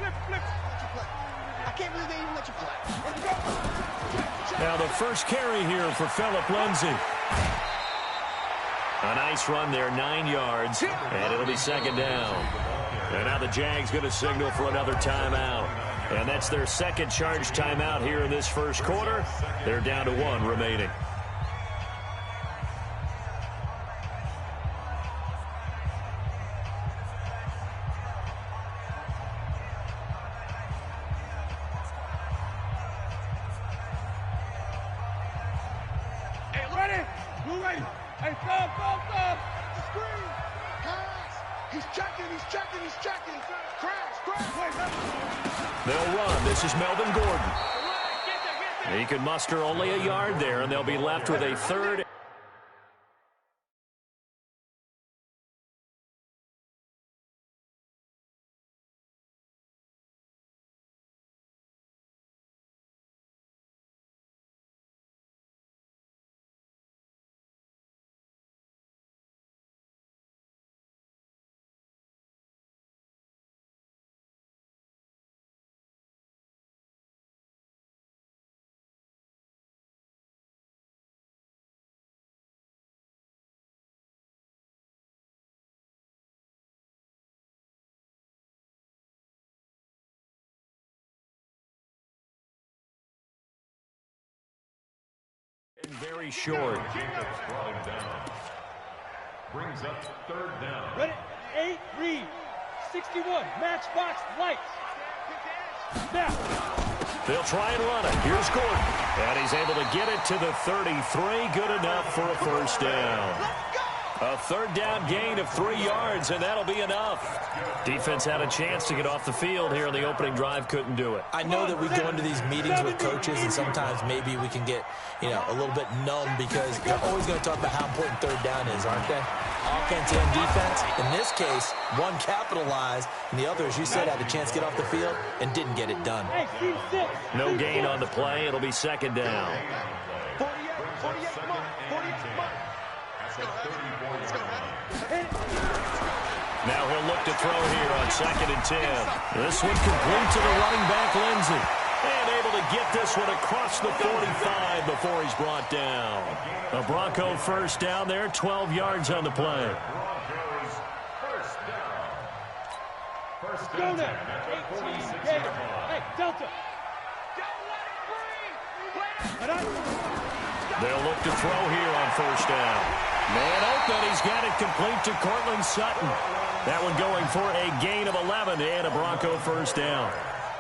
I can't believe they even let you play. Now the first carry here for Phillip Lindsay. A nice run there, 9 yards, and it'll be second down. And now the Jags going to signal for another timeout. And that's their second charge timeout here in this first quarter. They're down to 1 remaining. They'll run. This is Melvin Gordon. He can muster only a yard there, and they'll be left with a third. Very short. Brings up third down. Ready? 8, read. 61, matchbox lights. Now. They'll try and run it. Here's Gordon. And he's able to get it to the 33. Good enough for a first down. A third down gain of 3 yards, and that'll be enough. Defense had a chance to get off the field here in the opening drive, couldn't do it. I know that we go into these meetings with coaches, and sometimes maybe we can get, a little bit numb because they're always going to talk about how important third down is, aren't they? Offense and defense. In this case, one capitalized, and the other, as you said, had a chance to get off the field and didn't get it done. No gain on the play. It'll be second down. 48 month. Now he'll look to throw here on 2nd and 10. This one complete to the running back, Lindsay. And able to get this one across the 45 before he's brought down. A Bronco first down there, 12 yards on the play. First down. 18. Hey, Delta. They'll look to throw here on first down. Man open, he's got it complete to Cortland Sutton. That one going for a gain of 11 and a Bronco first down.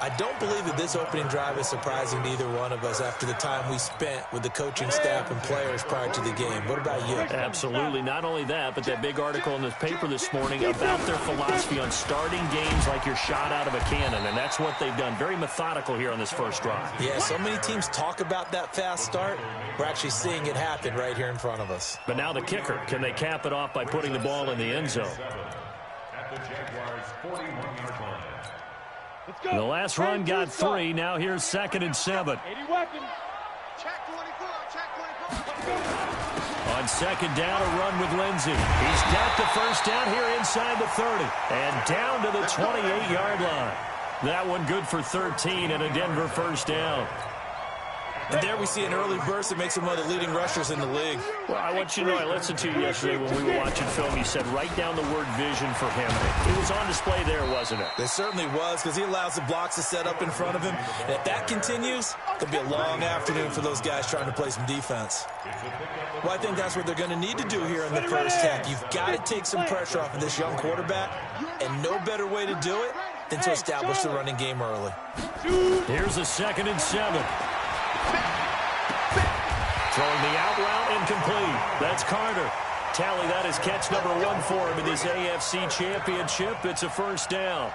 I don't believe that this opening drive is surprising to either one of us after the time we spent with the coaching staff and players prior to the game. What about you? Absolutely. Not only that, but that big article in the paper this morning about their philosophy on starting games like you're shot out of a cannon, and that's what they've done. Very methodical here on this first drive. Yeah, so many teams talk about that fast start. We're actually seeing it happen right here in front of us. But now the kicker. Can they cap it off by putting the ball in the end zone? At the Jaguars' 41-yard line. The last run got 3. Now here's 2nd and 7. 80 weapon. Check 24. On 2nd down, a run with Lindsay. He's got the first down here inside the 30. And down to the 28-yard line. That one good for 13 and a Denver first down. And there we see an early burst that makes him one of the leading rushers in the league. Well, I want you to know, I listened to you yesterday when we were watching film. You said write down the word vision for him. It was on display there, wasn't it? It certainly was, because he allows the blocks to set up in front of him. And if that continues, it could be a long afternoon for those guys trying to play some defense. Well, I think that's what they're going to need to do here in the first half. You've got to take some pressure off of this young quarterback, and no better way to do it than to establish the running game early. Here's a 2nd and 7. Throwing the out route incomplete. That's Carter. Tally, that is catch number 1 for him in this AFC Championship. It's a first down.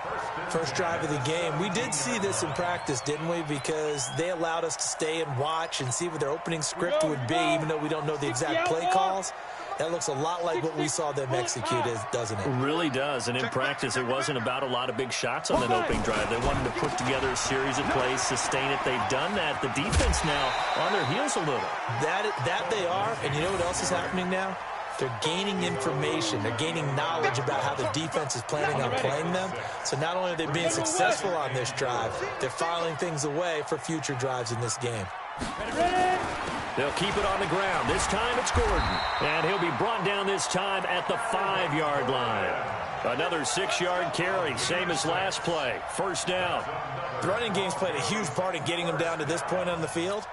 First drive of the game. We did see this in practice, didn't we? Because they allowed us to stay and watch and see what their opening script would be, even though we don't know the exact play calls. That looks a lot like what we saw them execute, doesn't it? It really does. And in practice, it wasn't about a lot of big shots on that opening drive. They wanted to put together a series of plays, sustain it. They've done that. The defense now on their heels a little. That they are. And you know what else is happening now? They're gaining information. They're gaining knowledge about how the defense is planning on playing them. So not only are they being successful on this drive, they're filing things away for future drives in this game. They'll keep it on the ground. This time it's Gordon. And he'll be brought down this time at the 5-yard line. Another 6-yard carry, same as last play. First down. The running game's played a huge part in getting them down to this point on the field.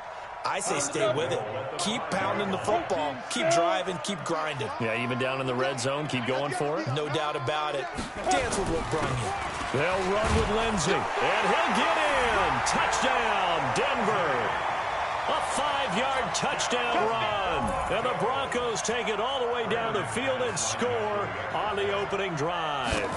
I say stay with it. Keep pounding the football. Keep driving. Keep grinding. Yeah, even down in the red zone, keep going for it. No doubt about it. Dance with what brung you. They'll run with Lindsey. And he'll get in. Touchdown, Denver. A 5-yard touchdown run. And the Broncos take it all the way down the field and score on the opening drive.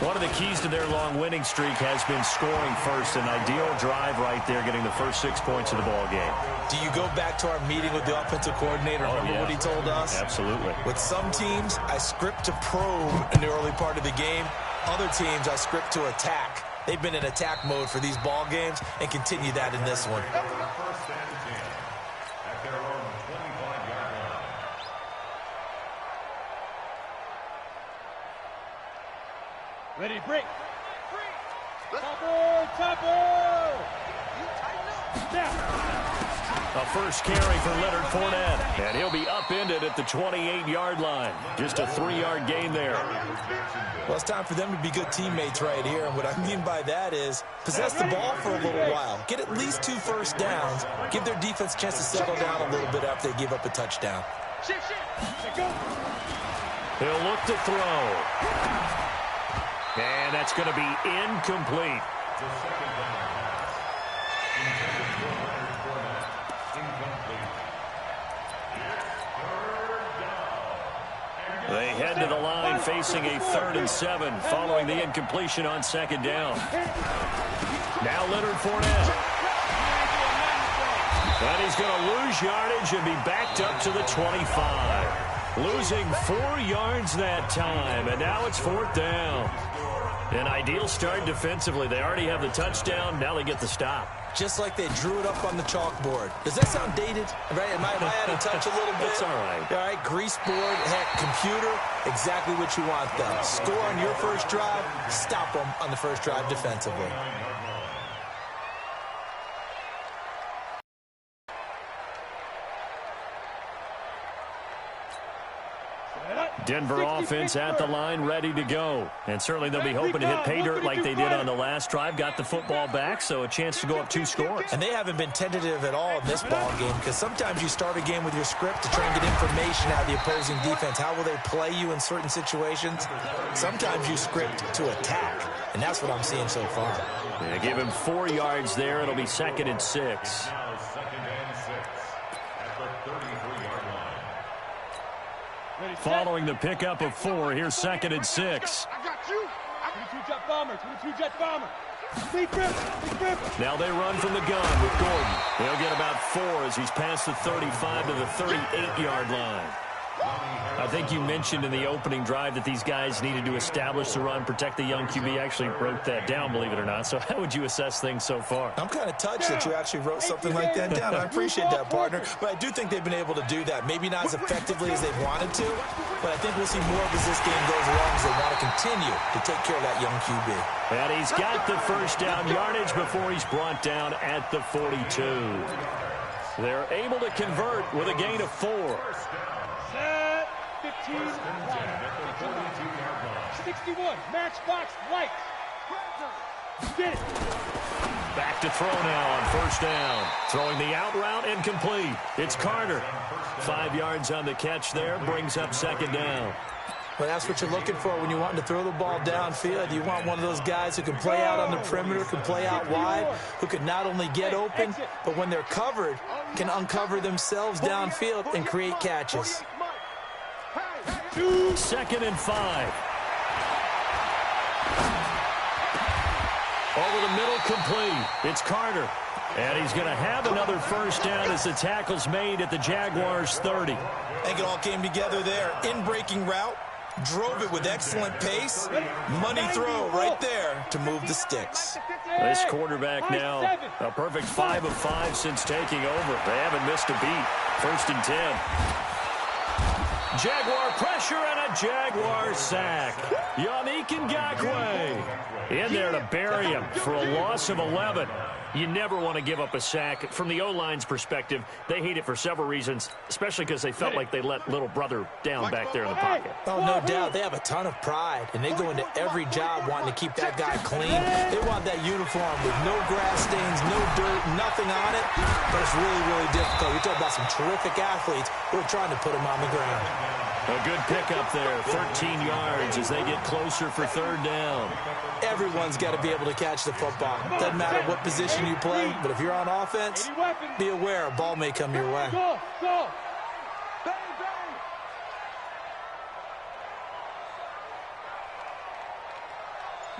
One of the keys to their long winning streak has been scoring first. An ideal drive right there, getting the first 6 points of the ball game. Do you go back to our meeting with the offensive coordinator? Remember what he told us? Absolutely. With some teams, I script to probe in the early part of the game. Other teams, I script to attack. They've been in attack mode for these ball games and continue that in this one. First and 10 at their own 25-yard line. Ready, break. Topple. Now. A first carry for Leonard Fournette. And he'll be upended at the 28-yard line. Just a 3-yard gain there. Well, it's time for them to be good teammates right here. And what I mean by that is possess the ball for a little while. Get at least 2 first downs. Give their defense a chance to settle down a little bit after they give up a touchdown. He'll look to throw. And that's going to be incomplete. The second down pass. Intended for Leonard Fournette. Incomplete. It's 3rd down. They head to the line facing a 3rd and 7 following the incompletion on 2nd down. Now Leonard Fournette. And he's going to lose yardage and be backed up to the 25. Losing 4 yards that time, and now it's 4th down. An ideal start defensively. They already have the touchdown. Now they get the stop. Just like they drew it up on the chalkboard. Does that sound dated? Right? Am I out of touch a little bit? That's all right. All right, grease board, heck, computer, exactly what you want them. Score on your first drive, stop them on the first drive defensively. Denver offense at the line, ready to go. And certainly they'll be hoping to hit pay dirt like they did on the last drive. Got the football back, so a chance to go up 2 scores. And they haven't been tentative at all in this ball game, because sometimes you start a game with your script to try and get information out of the opposing defense. How will they play you in certain situations? Sometimes you script to attack, and that's what I'm seeing so far. Yeah, give him 4 yards there. It'll be 2nd and 6. Now 2nd and 6 at the 33-yard line. Following the pickup of 4, here's 2nd and 6. I got you. 22 jet bomber. 22 jet bomber. Big grip. Big grip. Now they run from the gun with Gordon. They'll get about 4 as he's past the 35 to the 38-yard line. I think you mentioned in the opening drive that these guys needed to establish the run, protect the young QB. Actually wrote that down, believe it or not. So how would you assess things so far? I'm kind of touched that you actually wrote something like that down. I appreciate that, partner. But I do think they've been able to do that. Maybe not as effectively as they've wanted to, but I think we'll see more of as this game goes along, as they want to continue to take care of that young QB. And he's got the first down yardage before he's brought down at the 42. They're able to convert with a gain of 4. 15, 61, matchbox lights. Get it. Back to throw now on first down. Throwing the out route, incomplete. It's Carter. 5 yards on the catch there, brings up 2nd down. Well, that's what you're looking for when you're wanting to throw the ball downfield. You want one of those guys who can play out on the perimeter, can play out wide, who can not only get open, but when they're covered, can uncover themselves downfield and create catches. 2nd and 5. Over the middle, complete. It's Carter. And he's going to have another first down as the tackle's made at the Jaguars' 30. I think it all came together there. In-breaking route, drove it with excellent pace. Money throw right there to move the sticks. This quarterback now, a perfect 5 of 5 since taking over. They haven't missed a beat. 1st and 10. Jaguar pressure and a Jaguar sack. Yannick Ngakoue in there to bury him for a loss of 11. You never want to give up a sack. From the O-line's perspective, they hate it for several reasons, especially because they felt like they let little brother down back there in the pocket. Oh, no doubt. They have a ton of pride, and they go into every job wanting to keep that guy clean. They want that uniform with no grass stains, no dirt, nothing on it. But it's really, really difficult. You're talking about some terrific athletes who are trying to put him on the ground. A good pickup there, 13 yards as they get closer for third down. Everyone's got to be able to catch the football. Doesn't matter what position you play, but if you're on offense, be aware a ball may come your way. Go, go.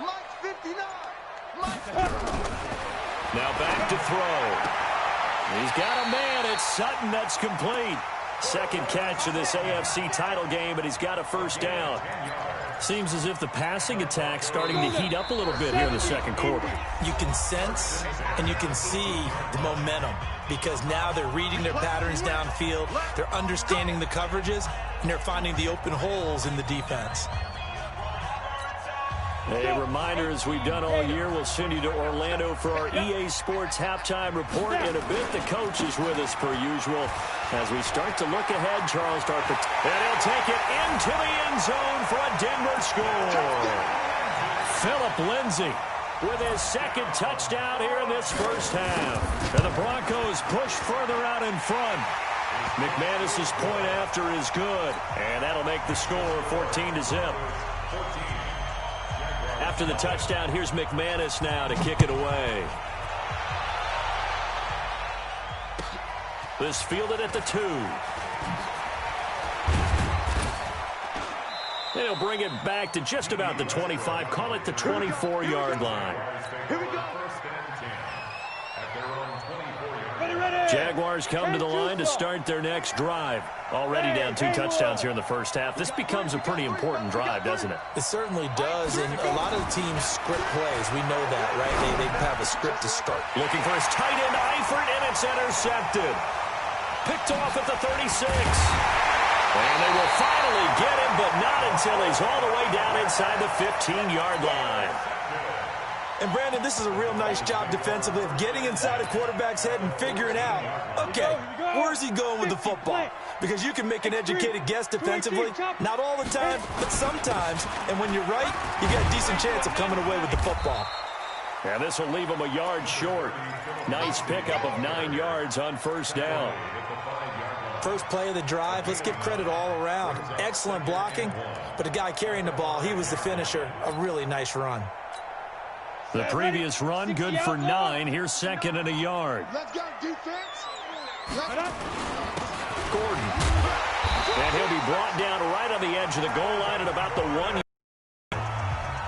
Mike's 59. Mike's Now back to throw. He's got a man. It's Sutton. That's complete. Second catch of this AFC title game, but he's got a first down. Seems as if the passing attack's starting to heat up a little bit here in the second quarter. You can sense and you can see the momentum because now they're reading their patterns downfield, they're understanding the coverages, and they're finding the open holes in the defense. A reminder, as we've done all year, we'll send you to Orlando for our EA Sports halftime report. In a bit, the coach is with us per usual. As we start to look ahead, Charles Darpet, and he'll take it into the end zone for a Denver score. Philip Lindsay with his second touchdown here in this first half. And the Broncos push further out in front. McManus's point after is good, and that'll make the score 14-0. After the touchdown, here's McManus now to kick it away. This fielded at the 2. They'll bring it back to just about the 25. Call it the 24-yard line. Here we go. Jaguars come to the line to start their next drive. Already down 2 touchdowns here in the first half. This becomes a pretty important drive, doesn't it? It certainly does, and a lot of the teams script plays. We know that, right? They have a script to start. Looking for his tight end, Eifert, and it's intercepted. Picked off at the 36. And they will finally get him, but not until he's all the way down inside the 15-yard line. And, Brandon, this is a real nice job defensively of getting inside a quarterback's head and figuring out, okay, where's he going with the football? Because you can make an educated guess defensively, not all the time, but sometimes. And when you're right, you got a decent chance of coming away with the football. And this will leave him a yard short. Nice pickup of 9 yards on first down. First play of the drive, let's give credit all around. Excellent blocking, but the guy carrying the ball, he was the finisher. A really nice run. The previous run, good for 9. Here's second and a yard. Let's go, defense. Gordon. And he'll be brought down right on the edge of the goal line at about the 1.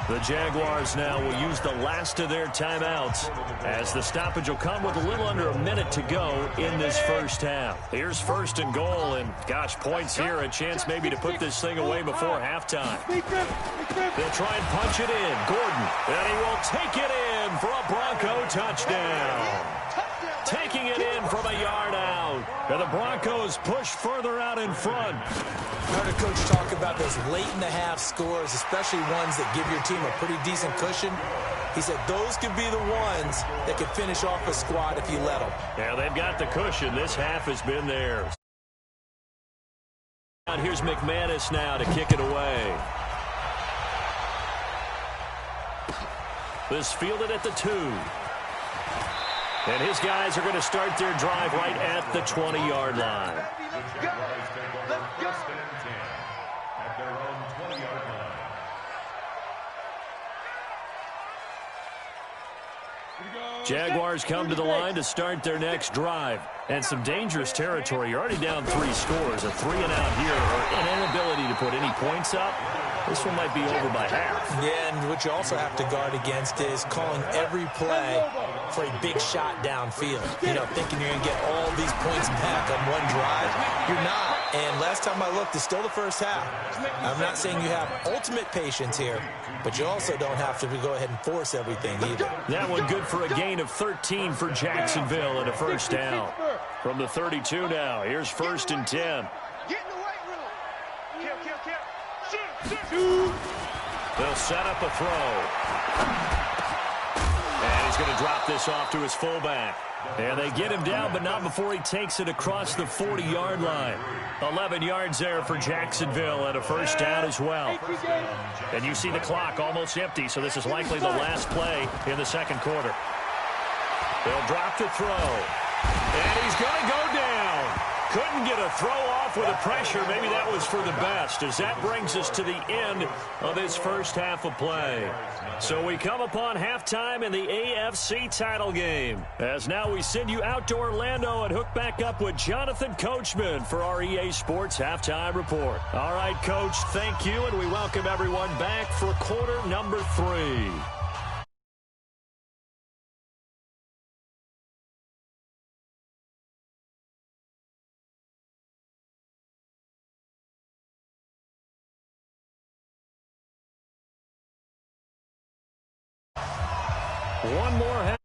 The Jaguars now will use the last of their timeouts as the stoppage will come with a little under a minute to go in this first half. Here's first and goal, and gosh, points here, a chance maybe to put this thing away before halftime. They'll try and punch it in. Gordon, and he will take it in for a Bronco touchdown. Taking it in from a yard out. And the Broncos push further out in front. I heard a coach talk about those late-in-the-half scores, especially ones that give your team a pretty decent cushion. He said those could be the ones that could finish off a squad if you let them. Yeah, they've got the cushion. This half has been theirs. Here's McManus now to kick it away. This fielded at the 2. And his guys are going to start their drive right at the 20-yard line. At their own 20-yard line. Jaguars come to the line to start their next drive. And some dangerous territory. You're already down 3 scores. A 3-and-out here, or an inability to put any points up. This one might be over by half. Yeah, and what you also have to guard against is calling every play for a big shot downfield. You know, thinking you're going to get all these points back on one drive. You're not. And last time I looked, it's still the first half. I'm not saying you have ultimate patience here, but you also don't have to go ahead and force everything either. That one good for a gain of 13 for Jacksonville and a first down. From the 32 now, here's first and 10. Get in the weight room. They'll set up a throw. And he's going to drop this off to his fullback. And they get him down, but not before he takes it across the 40-yard line. 11 yards there for Jacksonville and a first down as well. And you see the clock almost empty, so this is likely the last play in the second quarter. They'll drop the throw. And he's going to go down. Couldn't get a throw off with the pressure. Maybe that was for the best, as that brings us to the end of this first half of play. So we come upon halftime in the AFC title game, as now we send you out to Orlando and hook back up with Jonathan Coachman for our EA Sports Halftime Report. All right, Coach, thank you, and we welcome everyone back for quarter number 3. One more half.